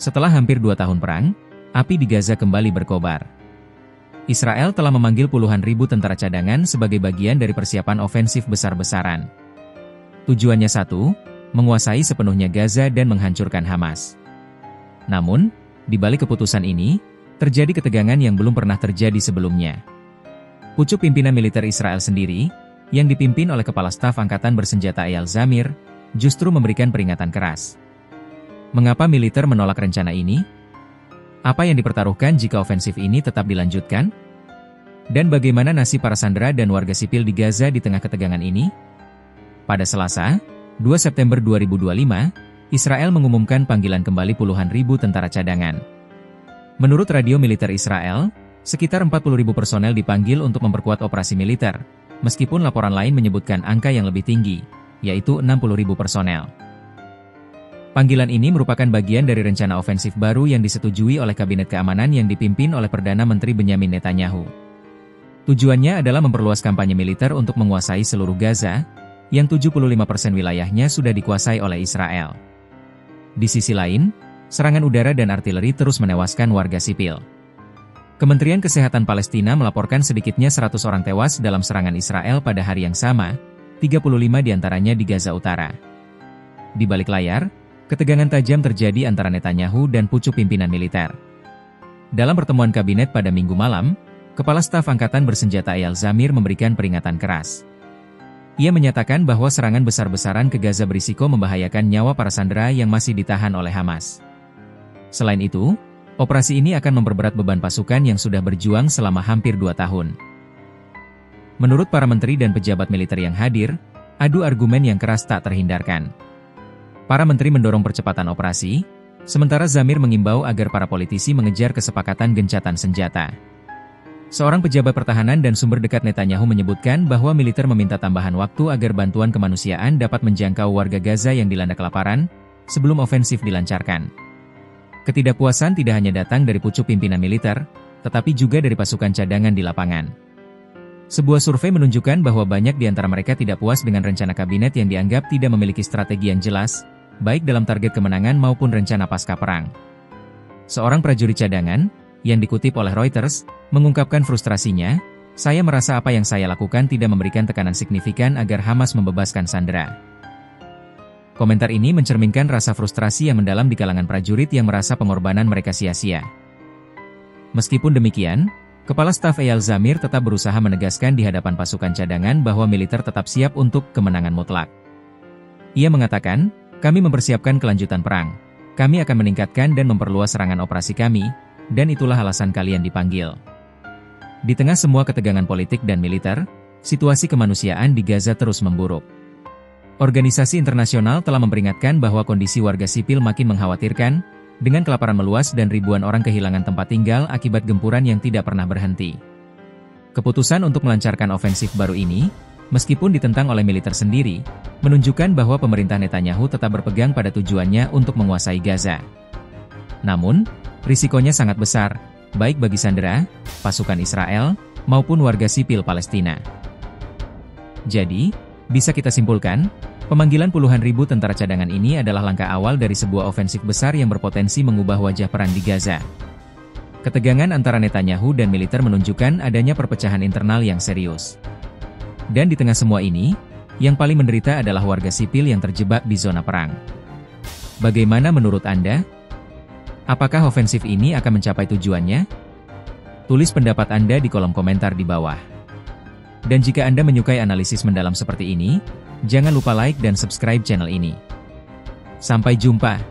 Setelah hampir 2 tahun perang, api di Gaza kembali berkobar. Israel telah memanggil puluhan ribu tentara cadangan sebagai bagian dari persiapan ofensif besar-besaran. Tujuannya satu, menguasai sepenuhnya Gaza dan menghancurkan Hamas. Namun, di balik keputusan ini, terjadi ketegangan yang belum pernah terjadi sebelumnya. Pucuk pimpinan militer Israel sendiri, yang dipimpin oleh Kepala Staf Angkatan Bersenjata Eyal Zamir, justru memberikan peringatan keras. Mengapa militer menolak rencana ini? Apa yang dipertaruhkan jika ofensif ini tetap dilanjutkan? Dan bagaimana nasib para sandera dan warga sipil di Gaza di tengah ketegangan ini? Pada Selasa, 2 September 2025, Israel mengumumkan panggilan kembali puluhan ribu tentara cadangan. Menurut radio militer Israel, sekitar 40.000 personel dipanggil untuk memperkuat operasi militer, meskipun laporan lain menyebutkan angka yang lebih tinggi, yaitu 60.000 personel. Panggilan ini merupakan bagian dari rencana ofensif baru yang disetujui oleh Kabinet Keamanan yang dipimpin oleh Perdana Menteri Benyamin Netanyahu. Tujuannya adalah memperluas kampanye militer untuk menguasai seluruh Gaza, yang 75% wilayahnya sudah dikuasai oleh Israel. Di sisi lain, serangan udara dan artileri terus menewaskan warga sipil. Kementerian Kesehatan Palestina melaporkan sedikitnya 100 orang tewas dalam serangan Israel pada hari yang sama, 35 diantaranya di Gaza Utara. Di balik layar, ketegangan tajam terjadi antara Netanyahu dan pucuk pimpinan militer. Dalam pertemuan kabinet pada Minggu malam, Kepala Staf Angkatan Bersenjata Eyal Zamir memberikan peringatan keras. Ia menyatakan bahwa serangan besar-besaran ke Gaza berisiko membahayakan nyawa para sandera yang masih ditahan oleh Hamas. Selain itu, operasi ini akan memperberat beban pasukan yang sudah berjuang selama hampir 2 tahun. Menurut para menteri dan pejabat militer yang hadir, adu argumen yang keras tak terhindarkan. Para menteri mendorong percepatan operasi, sementara Zamir mengimbau agar para politisi mengejar kesepakatan gencatan senjata. Seorang pejabat pertahanan dan sumber dekat Netanyahu menyebutkan bahwa militer meminta tambahan waktu agar bantuan kemanusiaan dapat menjangkau warga Gaza yang dilanda kelaparan, sebelum ofensif dilancarkan. Ketidakpuasan tidak hanya datang dari pucuk pimpinan militer, tetapi juga dari pasukan cadangan di lapangan. Sebuah survei menunjukkan bahwa banyak di antara mereka tidak puas dengan rencana kabinet yang dianggap tidak memiliki strategi yang jelas, baik dalam target kemenangan maupun rencana pasca perang. Seorang prajurit cadangan, yang dikutip oleh Reuters, mengungkapkan frustrasinya, "Saya merasa apa yang saya lakukan tidak memberikan tekanan signifikan agar Hamas membebaskan sandera." Komentar ini mencerminkan rasa frustrasi yang mendalam di kalangan prajurit yang merasa pengorbanan mereka sia-sia. Meskipun demikian, Kepala Staf Eyal Zamir tetap berusaha menegaskan di hadapan pasukan cadangan bahwa militer tetap siap untuk kemenangan mutlak. Ia mengatakan, "Kami mempersiapkan kelanjutan perang. Kami akan meningkatkan dan memperluas serangan operasi kami, dan itulah alasan kalian dipanggil." Di tengah semua ketegangan politik dan militer, situasi kemanusiaan di Gaza terus memburuk. Organisasi internasional telah memperingatkan bahwa kondisi warga sipil makin mengkhawatirkan, dengan kelaparan meluas dan ribuan orang kehilangan tempat tinggal akibat gempuran yang tidak pernah berhenti. Keputusan untuk melancarkan ofensif baru ini, meskipun ditentang oleh militer sendiri, menunjukkan bahwa pemerintah Netanyahu tetap berpegang pada tujuannya untuk menguasai Gaza. Namun, risikonya sangat besar, baik bagi sandera, pasukan Israel, maupun warga sipil Palestina. Jadi, bisa kita simpulkan, pemanggilan puluhan ribu tentara cadangan ini adalah langkah awal dari sebuah ofensif besar yang berpotensi mengubah wajah perang di Gaza. Ketegangan antara Netanyahu dan militer menunjukkan adanya perpecahan internal yang serius. Dan di tengah semua ini, yang paling menderita adalah warga sipil yang terjebak di zona perang. Bagaimana menurut Anda? Apakah ofensif ini akan mencapai tujuannya? Tulis pendapat Anda di kolom komentar di bawah. Dan jika Anda menyukai analisis mendalam seperti ini, jangan lupa like dan subscribe channel ini. Sampai jumpa.